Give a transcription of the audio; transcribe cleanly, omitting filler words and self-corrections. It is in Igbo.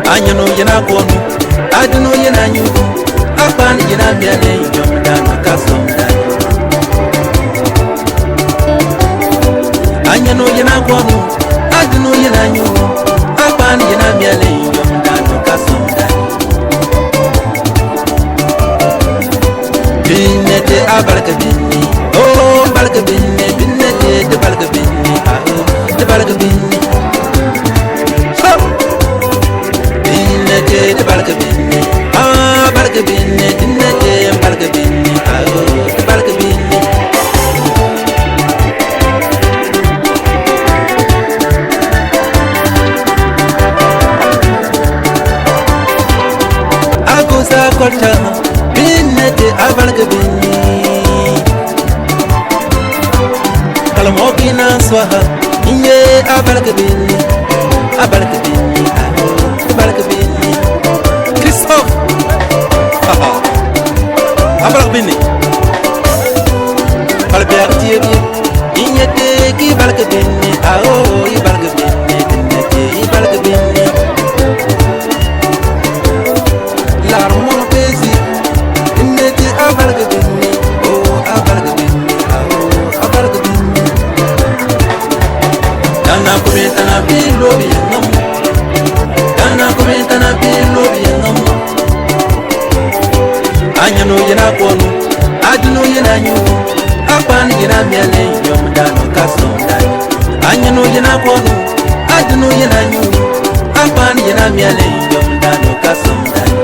Anyano yena kono, adino yena nyugo. Apani yena miale yomdano kasomdano. Anyano yena kono, adino yena nyugo. Apani yena miale yomdano kasomdano. Binnete abarka binni, oh barka binni, binnete de barka binni, ah de barka binni. Binnete de barka binni, ah barka binni, binnete barka binni, ah de barka binni. Agusa korta, binnete abarka binni. Kalamokina swaha, iye abarka binni, abarka binni, ah abarka binni. Christophe, haha, abarka binni. Balberti ebi, iye ki barka binni, ah oh ibarka binni, binnete ibarka binni. L'armon pesi, binnete abarka binni, oh abarka binni, ah oh abarka binni. Dana kumeta na bilo biengam, dana kumeta na bilo biengam. Anyano yena kono, adino yena nyugo. Apani yena miale yomdano kasomdano. Anyano yena kono, adino yena nyugo. Apani yena miale yomdano kasomdano.